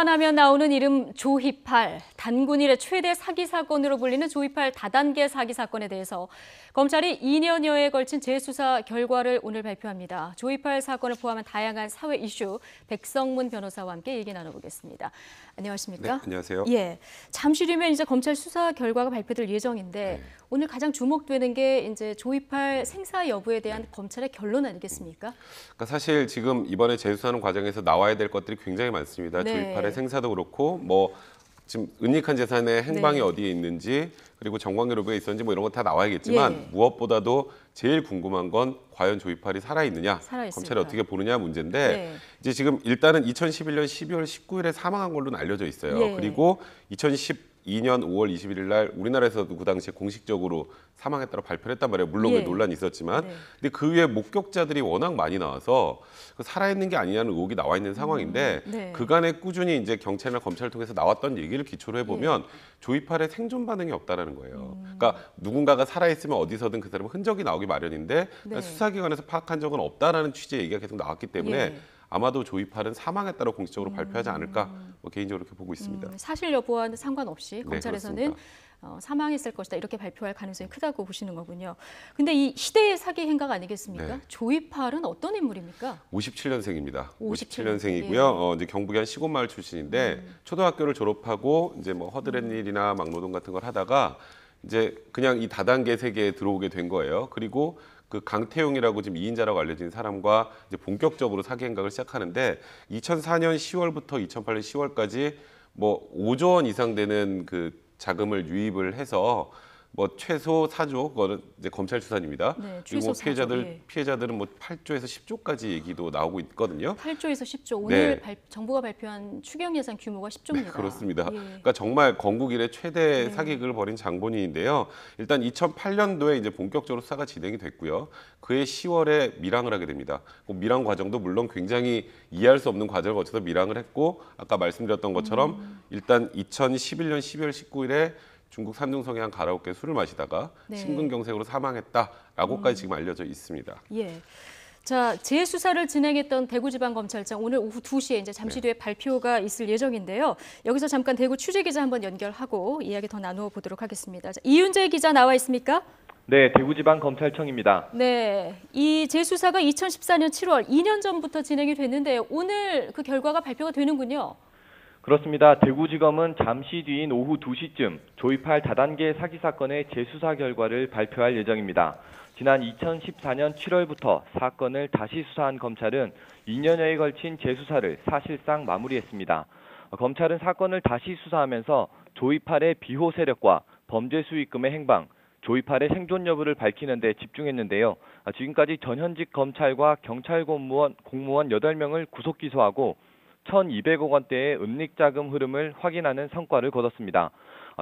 수사하면 나오는 이름 조희팔, 단군 일의 최대 사기 사건으로 불리는 조희팔 다단계 사기 사건에 대해서 검찰이 2년여에 걸친 재수사 결과를 오늘 발표합니다. 조희팔 사건을 포함한 다양한 사회 이슈, 백성문 변호사와 함께 얘기 나눠보겠습니다. 안녕하십니까? 네, 안녕하세요. 예, 잠시 뒤면 이제 검찰 수사 결과가 발표될 예정인데 오늘 가장 주목되는 게 이제 조희팔 생사 여부에 대한 검찰의 결론 아니겠습니까? 그러니까 사실 지금 이번에 재수하는 과정에서 나와야 될 것들이 굉장히 많습니다. 네. 조희팔의 생사도 그렇고 뭐 지금 은닉한 재산의 행방이 네. 어디에 있는지 그리고 정관계 로비가 있었는지 뭐 이런 거 다 나와야겠지만 예. 무엇보다도 제일 궁금한 건 과연 조희팔이 살아있느냐, 검찰이 어떻게 보느냐 문제인데 네. 이제 지금 일단은 2011년 12월 19일에 사망한 걸로는 알려져 있어요. 예. 그리고 2012년 5월 21일 날 우리나라에서도 그 당시에 공식적으로 사망했다고 발표를 했단 말이에요. 물론 예. 논란이 있었지만. 네. 근데 그 위에 목격자들이 워낙 많이 나와서 살아있는 게 아니냐는 의혹이 나와 있는 상황인데 네. 그간에 꾸준히 이제 경찰이나 검찰을 통해서 나왔던 얘기를 기초로 해보면 조희팔의 생존 반응이 없다라는 거예요. 그러니까 누군가가 살아있으면 어디서든 그 사람은 흔적이 나오기 마련인데 네. 수사기관에서 파악한 적은 없다라는 취지의 얘기가 계속 나왔기 때문에 예. 아마도 조희팔은 사망했다고 공식적으로 발표하지 않을까 뭐 개인적으로 그렇게 보고 있습니다. 사실 여부와는 상관없이 검찰에서는 그렇습니다. 사망했을 것이다 이렇게 발표할 가능성이 크다고 보시는 거군요. 근데 이 시대의 사기 행각 아니겠습니까? 네. 조희팔은 어떤 인물입니까? 57년생입니다. 57 57년생이고요. 이제 경북의 한 시골 마을 출신인데 초등학교를 졸업하고 이제 뭐 허드렛일이나 막노동 같은 걸 하다가 이제 그냥 이 다단계 세계에 들어오게 된 거예요. 그리고 그 강태용이라고 지금 2인자라고 알려진 사람과 이제 본격적으로 사기 행각을 시작하는데 2004년 10월부터 2008년 10월까지 뭐 5조 원 이상 되는 그 자금을 유입을 해서 뭐 최소 4조 그거는 이제 검찰 추산입니다. 네, 그리고 뭐 최소 4조, 예. 피해자들은 뭐 8조에서 10조까지 얘기도 나오고 있거든요. 8조에서 10조. 오늘 네. 정부가 발표한 추경 예산 규모가 10조입니다. 네, 그렇습니다. 예. 그러니까 정말 건국 이래 최대 네. 사기극을 벌인 장본인인데요. 일단 2008년도에 이제 본격적으로 수사가 진행이 됐고요. 그해 10월에 밀항을 하게 됩니다. 그 밀항 과정도 물론 굉장히 이해할 수 없는 과정을 거쳐서 밀항을 했고 아까 말씀드렸던 것처럼 일단 2011년 12월 19일에 중국 산둥성의 한 가라오케 술을 마시다가 네. 심근경색으로 사망했다라고까지 지금 알려져 있습니다. 예. 자, 재수사를 진행했던 대구지방검찰청 오늘 오후 2시에 이제 잠시 뒤에 발표가 있을 예정인데요. 여기서 잠깐 대구 취재기자 한번 연결하고 이야기 더 나누어 보도록 하겠습니다. 자, 이윤재 기자 나와 있습니까? 네, 대구지방검찰청입니다. 네, 이 재수사가 2014년 7월 2년 전부터 진행이 됐는데 오늘 그 결과가 발표가 되는군요. 그렇습니다. 대구지검은 잠시 뒤인 오후 2시쯤 조희팔 다단계 사기 사건의 재수사 결과를 발표할 예정입니다. 지난 2014년 7월부터 사건을 다시 수사한 검찰은 2년여에 걸친 재수사를 사실상 마무리했습니다. 검찰은 사건을 다시 수사하면서 조희팔의 비호 세력과 범죄 수익금의 행방, 조희팔의 생존 여부를 밝히는 데 집중했는데요. 지금까지 전현직 검찰과 경찰 공무원 8명을 구속 기소하고 1,200억 원대의 은닉자금 흐름을 확인하는 성과를 거뒀습니다.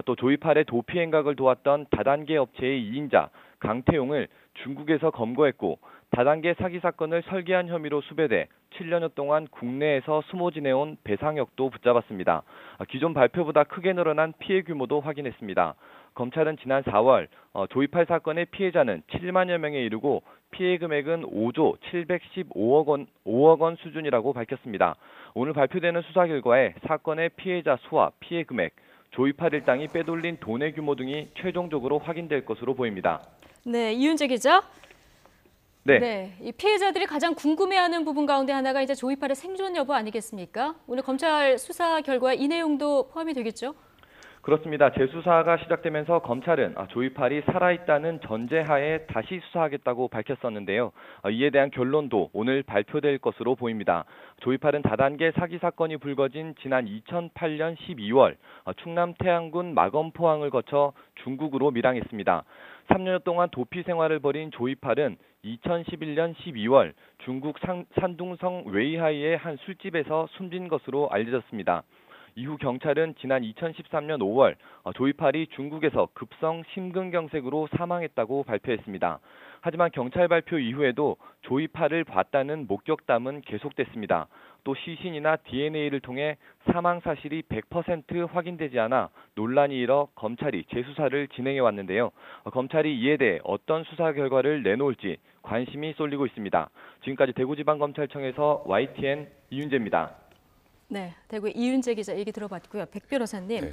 또 조희팔의 도피 행각을 도왔던 다단계 업체의 2인자 강태용을 중국에서 검거했고 다단계 사기 사건을 설계한 혐의로 수배돼 7년여 동안 국내에서 숨어 지내온 배상혁도 붙잡았습니다. 기존 발표보다 크게 늘어난 피해 규모도 확인했습니다. 검찰은 지난 4월 조희팔 사건의 피해자는 7만여 명에 이르고 피해 금액은 5조 715억 원 수준이라고 밝혔습니다. 오늘 발표되는 수사 결과에 사건의 피해자 수와 피해 금액, 조희팔 일당이 빼돌린 돈의 규모 등이 최종적으로 확인될 것으로 보입니다. 네, 이윤재 기자. 네. 이 피해자들이 가장 궁금해하는 부분 가운데 하나가 이제 조희팔의 생존 여부 아니겠습니까? 오늘 검찰 수사 결과에 이 내용도 포함이 되겠죠? 그렇습니다. 재수사가 시작되면서 검찰은 조희팔이 살아있다는 전제하에 다시 수사하겠다고 밝혔었는데요. 이에 대한 결론도 오늘 발표될 것으로 보입니다. 조희팔은 다단계 사기 사건이 불거진 지난 2008년 12월 충남 태안군 마검포항을 거쳐 중국으로 밀항했습니다. 3년 동안 도피 생활을 벌인 조희팔은 2011년 12월 중국 산둥성 웨이하이의 한 술집에서 숨진 것으로 알려졌습니다. 이후 경찰은 지난 2013년 5월 조희팔이 중국에서 급성 심근경색으로 사망했다고 발표했습니다. 하지만 경찰 발표 이후에도 조희팔을 봤다는 목격담은 계속됐습니다. 또 시신이나 DNA를 통해 사망 사실이 100% 확인되지 않아 논란이 일어 검찰이 재수사를 진행해 왔는데요. 검찰이 이에 대해 어떤 수사 결과를 내놓을지 관심이 쏠리고 있습니다. 지금까지 대구지방검찰청에서 YTN 이윤재입니다. 네, 대구의 이윤재 기자 얘기 들어봤고요. 백 변호사님, 네.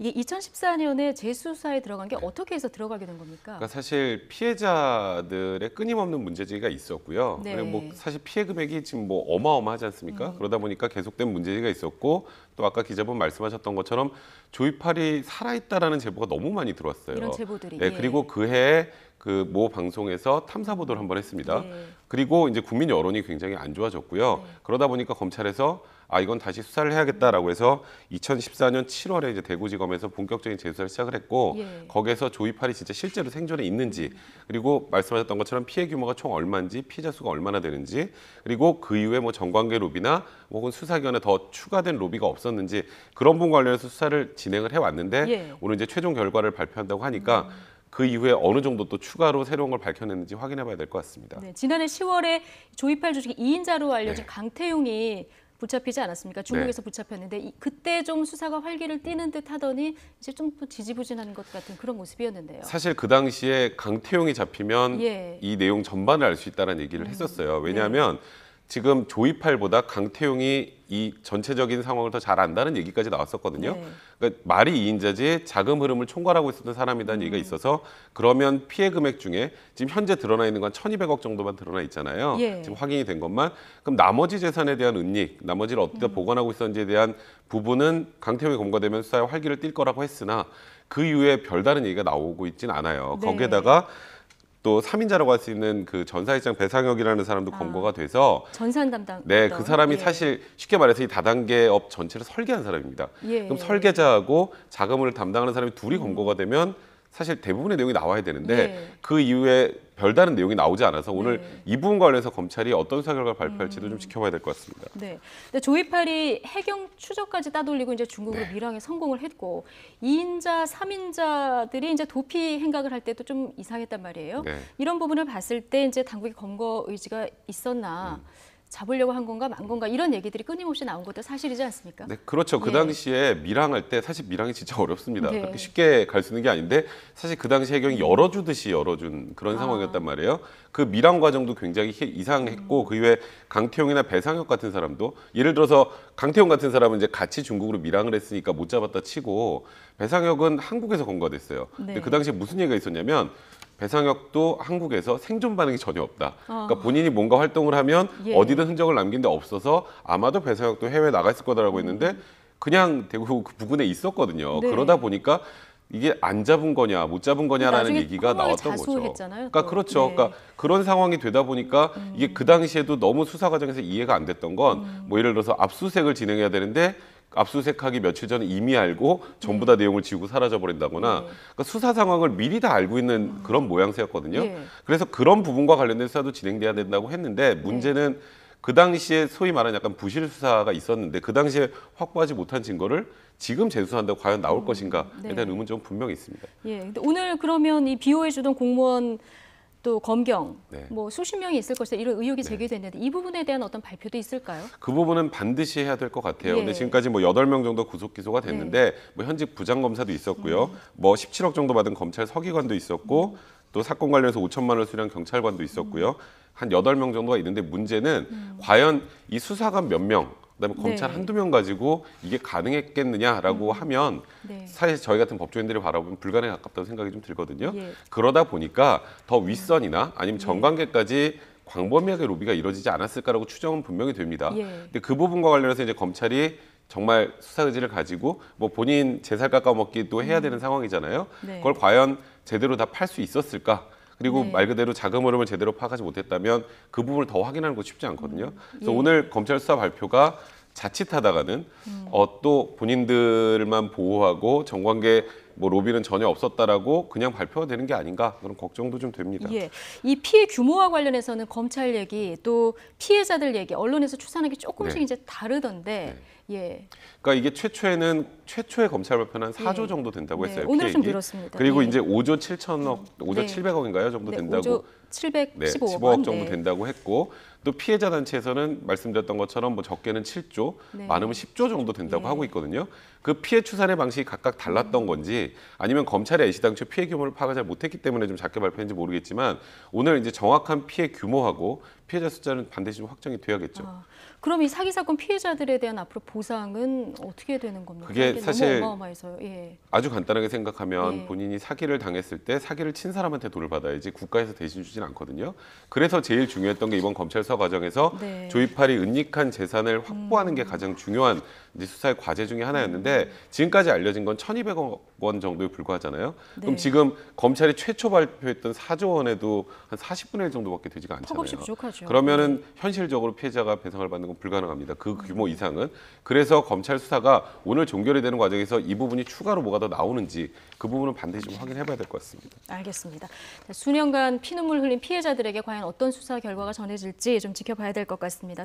이게 2014년에 재수사에 들어간 게 어떻게 해서 들어가게 된 겁니까? 그러니까 사실 피해자들의 끊임없는 문제제기가 있었고요. 네. 그리고 뭐 사실 피해 금액이 지금 뭐 어마어마하지 않습니까? 그러다 보니까 계속된 문제제기가 있었고 또 아까 기자분 말씀하셨던 것처럼 조이팔이 살아있다라는 제보가 너무 많이 들어왔어요. 이런 제보들이. 네, 그리고 그해 그 모 방송에서 탐사 보도를 한번 했습니다. 네. 그리고 이제 국민 여론이 굉장히 안 좋아졌고요. 그러다 보니까 검찰에서 이건 다시 수사를 해야겠다라고 해서 2014년 7월에 이제 대구지검에서 본격적인 재수사를 시작을 했고 예. 거기에서 조이팔이 진짜 실제로 생존에 있는지 그리고 말씀하셨던 것처럼 피해 규모가 총 얼마인지 피해자 수가 얼마나 되는지 그리고 그 이후에 뭐 정관계 로비나 혹은 수사기관에 더 추가된 로비가 없었는지 그런 부분 관련해서 수사를 진행을 해왔는데 예. 오늘 이제 최종 결과를 발표한다고 하니까 그 이후에 어느 정도 또 추가로 새로운 걸 밝혀냈는지 확인해봐야 될 것 같습니다. 네, 지난해 10월에 조이팔 조직 2인자로 알려진 네. 강태용이 붙잡히지 않았습니까? 중국에서 붙잡혔는데 그때 좀 수사가 활기를 띠는 듯 하더니 이제 좀 또 지지부진한 것 같은 그런 모습이었는데요. 사실 그 당시에 강태용이 잡히면 예. 이 내용 전반을 알 수 있다는 얘기를 했었어요. 왜냐하면 지금 조이팔보다 강태용이 이 전체적인 상황을 더 잘 안다는 얘기까지 나왔었거든요. 네. 그러니까 말이 2인자지 자금 흐름을 총괄하고 있었던 사람이라는 얘기가 있어서 그러면 피해 금액 중에 지금 현재 드러나 있는 건 1,200억 정도만 드러나 있잖아요. 예. 지금 확인이 된 것만. 그럼 나머지 재산에 대한 은닉, 나머지를 어디다 보관하고 있었는지에 대한 부분은 강태용이 검거되면 수사에 활기를 띨 거라고 했으나 그 이후에 별다른 얘기가 나오고 있진 않아요. 네. 거기에다가 또 3인자라고 할 수 있는 그 전사실장 배상혁이라는 사람도 검거가 돼서 전산 담당. 네, 그 사람이 예. 사실 쉽게 말해서 이 다단계 업 전체를 설계한 사람입니다. 예. 그럼 설계자하고 자금을 담당하는 사람이 둘이 검거가 되면 사실 대부분의 내용이 나와야 되는데 예. 그 이후에 별다른 내용이 나오지 않아서 오늘 네. 이 부분과 관련해서 검찰이 어떤 수사 결과를 발표할지도 좀 지켜봐야 될 것 같습니다. 네. 근데 조이팔이 해경 추적까지 따돌리고 이제 중국으로 네. 밀항에 성공을 했고 2인자, 3인자들이 이제 도피 행각을 할 때도 좀 이상했단 말이에요. 네. 이런 부분을 봤을 때 이제 당국의 검거 의지가 있었나 잡으려고 한 건가 만 건가 이런 얘기들이 끊임없이 나온 것도 사실이지 않습니까? 네, 그렇죠. 그 예. 당시에 밀항할 때 사실 밀항이 진짜 어렵습니다. 네. 그렇게 쉽게 갈 수 있는 게 아닌데 사실 그 당시 해경이 열어주듯이 열어준 그런 상황이었단 말이에요. 그 밀항 과정도 굉장히 이상했고 그 이후에 강태용이나 배상혁 같은 사람도 예를 들어서 강태용 같은 사람은 이제 같이 중국으로 밀항을 했으니까 못 잡았다 치고 배상혁은 한국에서 검거됐어요. 근데 네. 그 당시에 무슨 얘기가 있었냐면 배상혁도 한국에서 생존 반응이 전혀 없다. 그러니까 본인이 뭔가 활동을 하면 예. 어디든 흔적을 남긴 데 없어서 아마도 배상혁도 해외에 나가 있을 거다라고 했는데 그냥 대구 그 부근에 있었거든요. 네. 그러다 보니까 이게 안 잡은 거냐 못 잡은 거냐라는 나중에 얘기가 허무하게 나왔던 거죠. 자수했잖아요, 그러니까 또. 그렇죠. 네. 그러니까 그런 상황이 되다 보니까 이게 그 당시에도 너무 수사 과정에서 이해가 안 됐던 건 뭐 예를 들어서 압수수색을 진행해야 되는데 압수수색하기 며칠 전에 이미 알고 전부 다 내용을 지우고 사라져 버린다거나 네. 그러니까 수사 상황을 미리 다 알고 있는 그런 모양새였거든요. 예. 그래서 그런 부분과 관련된 수사도 진행돼야 된다고 했는데 문제는 그 당시에 소위 말하는 약간 부실 수사가 있었는데 그 당시에 확보하지 못한 증거를 지금 재수사한다고 과연 나올 것인가에 네. 대한 의문점은 분명히 있습니다. 예. 근데 오늘 그러면 이 비호해 주던 공무원 또 검경 네. 뭐 수십 명이 있을 것이다 이런 의혹이 제기됐는데 이 부분에 대한 어떤 발표도 있을까요? 그 부분은 반드시 해야 될 것 같아요. 예. 근데 지금까지 뭐 8명 정도 구속 기소가 됐는데 뭐 현직 부장검사도 있었고요. 뭐 17억 정도 받은 검찰 서기관도 있었고 또 사건 관련해서 5천만 원을 수리한 경찰관도 있었고요. 한 8명 정도가 있는데 문제는 과연 이 수사관 몇 명, 그다음에 검찰 네. 한두 명 가지고 이게 가능했겠느냐라고 하면 네. 사실 저희 같은 법조인들이 바라보면 불가능에 가깝다고 생각이 좀 들거든요. 예. 그러다 보니까 더 윗선이나 아니면 정관계까지 광범위하게 로비가 이루어지지 않았을까라고 추정은 분명히 됩니다. 예. 근데 그 부분과 관련해서 이제 검찰이 정말 수사 의지를 가지고 뭐 본인 재살 깎아먹기도 해야 되는 상황이잖아요. 네. 그걸 과연 제대로 다 팔 수 있었을까? 그리고 네. 말 그대로 자금 흐름을 제대로 파악하지 못했다면 그 부분을 더 확인하는 거 쉽지 않거든요. 그래서 예. 오늘 검찰 수사 발표가 자칫하다가는 또 본인들만 보호하고 정관계 뭐 로비는 전혀 없었다라고 그냥 발표가 되는 게 아닌가 그런 걱정도 좀 됩니다. 예. 이 피해 규모와 관련해서는 검찰 얘기 또 피해자들 얘기 언론에서 추산하는 게 조금씩 네. 이제 다르던데 예. 그러니까 이게 최초의 검찰 발표는 한 4조 예. 정도 된다고 네, 했어요. 오늘 좀 피해액이. 늘었습니다. 그리고 예. 이제 5조 7천억, 5조 네. 700억인가요? 정도 네, 된다고. 5조 715억 네, 15억 정도 네. 된다고 했고 또 피해자 단체에서는 말씀드렸던 것처럼 뭐 적게는 7조, 네. 많으면 10조 정도 된다고 예. 하고 있거든요. 그 피해 추산의 방식이 각각 달랐던 건지 아니면 검찰의 애시당초 피해 규모를 파악을 잘 못했기 때문에 좀 작게 발표했는지 모르겠지만 오늘 이제 정확한 피해 규모하고 피해자 숫자는 반드시 좀 확정이 돼야겠죠. 그럼 이 사기 사건 피해자들에 대한 앞으로 보상은 어떻게 되는 겁니까? 그게 이게 사실 너무 어마어마해서요. 예. 아주 간단하게 생각하면 예. 본인이 사기를 당했을 때 사기를 친 사람한테 돈을 받아야지 국가에서 대신 주진 않거든요. 그래서 제일 중요했던 게 이번 검찰 수사 과정에서 네. 조이팔이 은닉한 재산을 확보하는 게 가장 중요한 이제 수사의 과제 중에 하나였는데 지금까지 알려진 건 1,200억 원 정도에 불과하잖아요. 그럼 네. 지금 검찰이 최초 발표했던 4조 원에도 한 40분의 1 정도밖에 되지가 않잖아요. 턱없이 부족하죠. 그러면은 현실적으로 피해자가 배상을 받는 건 불가능합니다. 그 규모 이상은. 그래서 검찰 수사가 오늘 종결이 되는 과정에서 이 부분이 추가로 뭐가 더 나오는지 그 부분은 반드시 좀 확인해봐야 될 것 같습니다. 알겠습니다. 수년간 피눈물 흘린 피해자들에게 과연 어떤 수사 결과가 전해질지 좀 지켜봐야 될 것 같습니다.